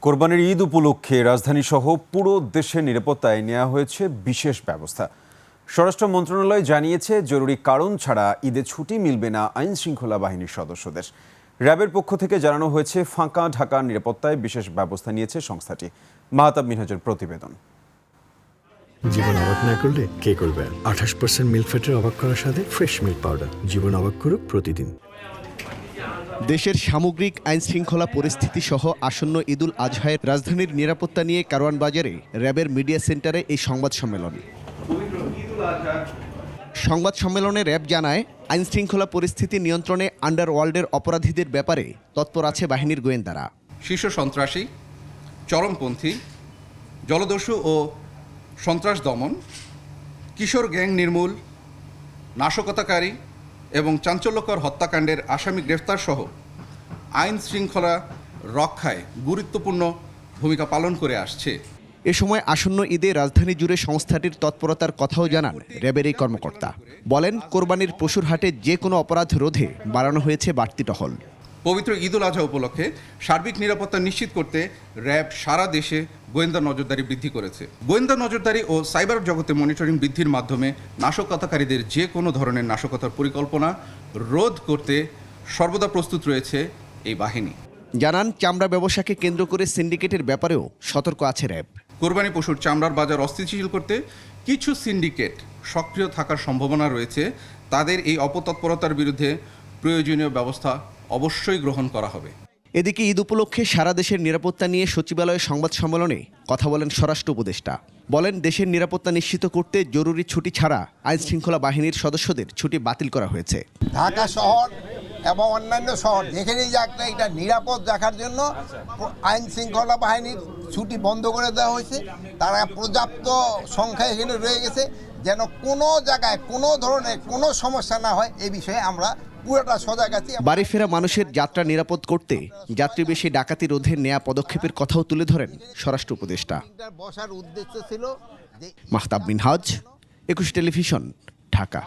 কোরবানির ঈদ উপলক্ষে রাজধানীসহ পুরো দেশের নিরাপত্তায় নেওয়া হয়েছে বিশেষ ব্যবস্থা। স্বরাষ্ট্র মন্ত্রণালয় জানিয়েছে, জরুরি কারণ ছাড়া ঈদে ছুটি মিলবে না আইন শৃঙ্খলা বাহিনীর সদস্যদের। র্যাবের পক্ষ থেকে জানানো হয়েছে, ফাঁকা ঢাকার নিরাপত্তায় বিশেষ ব্যবস্থা নিয়েছে সংস্থাটি। মাহতাব মিনহাজের প্রতিবেদন। জীবন অবাক না করলে কে করবে? 28% মিল্ক ফ্যাটের অবাক করার সাথে ফ্রেশ মিল্ক পাউডার। জীবন অবাক করুক প্রতিদিন। দেশের সামগ্রিক আইন শৃঙ্খলা পরিস্থিতি সহ আসন্ন ঈদুল আজহায় রাজধানীর নিরাপত্তা নিয়ে কারওয়ান বাজারে র্যাবের মিডিয়া সেন্টারে এই সংবাদ সম্মেলন। সংবাদ সম্মেলনে র্যাব জানায়, আইন শৃঙ্খলা পরিস্থিতি নিয়ন্ত্রণে আন্ডারওয়ার্ল্ডের অপরাধীদের ব্যাপারে তৎপর আছে বাহিনীর গোয়েন্দারা। শীর্ষ সন্ত্রাসী, চরমপন্থী, জলদস্যু ও সন্ত্রাস দমন, কিশোর গ্যাং নির্মূল, নাশকতাকারী এবং চাঞ্চল্যকর হত্যাকাণ্ডের আসামি গ্রেফতার সহ আইন শৃঙ্খলা রক্ষায় গুরুত্বপূর্ণ ভূমিকা পালন করে আসছে। এ সময় আসন্ন ঈদে রাজধানী জুড়ে সংস্থাটির তৎপরতার কথাও জানান র্যাবের এই কর্মকর্তা। বলেন, কোরবানির পশুর হাটে যে কোনো অপরাধ রোধে বাড়ানো হয়েছে বাড়তি টহল। পবিত্র ঈদুল আজহা উপলক্ষে সার্বিক নিরাপত্তা নিশ্চিত করতে র্যাব সারা দেশে গোয়েন্দা নজরদারি বৃদ্ধি করেছে। গোয়েন্দা নজরদারি ও সাইবার জগতে মনিটরিং বৃদ্ধির মাধ্যমে নাশকতাকারীদের যে কোনো ধরনের নাশকতার পরিকল্পনা রোধ করতে সর্বদা প্রস্তুত রয়েছে এই বাহিনী। জানান, চামড়া ব্যবসাকে কেন্দ্র করে সিন্ডিকেটের ব্যাপারেও সতর্ক আছে র্যাব। কোরবানি পশুর চামড়ার বাজার অস্থিতিশীল করতে কিছু সিন্ডিকেট সক্রিয় থাকার সম্ভাবনা রয়েছে। তাদের এই অপতৎপরতার বিরুদ্ধে প্রয়োজনীয় ব্যবস্থা অবশ্যই গ্রহণ করা হবে। এদিকে ঈদ উপলক্ষে সারা দেশের নিরাপত্তা নিয়ে সচিবালয়ে সংবাদ সম্মেলনে কথা বলেন স্বরাষ্ট্র উপদেষ্টা। বলেন, দেশের নিরাপত্তা নিশ্চিত করতে জরুরি ছুটি ছাড়া আইন শৃঙ্খলা বাহিনীর সদস্যদের ছুটি বাতিল করা হয়েছে। ঢাকা শহর এবং অন্যান্য শহর যেখানেই যাক না, এটা নিরাপদ রাখার জন্য আইন শৃঙ্খলা বাহিনীর ছুটি বন্ধ করে দেওয়া হয়েছে। তারা পর্যাপ্ত সংখ্যা এখানে রয়ে গেছে, যেন কোনো জায়গায় কোনো ধরনের কোনো সমস্যা না হয়, এই বিষয়ে আমরা পুরোটা সজাগ আছি। বাড়ি ফেরা মানুষের যাত্রা নিরাপদ করতে যাত্রী বেশি ডাকাতি রোধে নেয়া পদক্ষেপের কথাও তুলে ধরেন স্বরাষ্ট্র উপদেষ্টা। বসার উদ্দেশ্য ছিল যে মাহতাব মিনহাজ, 21 টেলিভিশন, ঢাকা।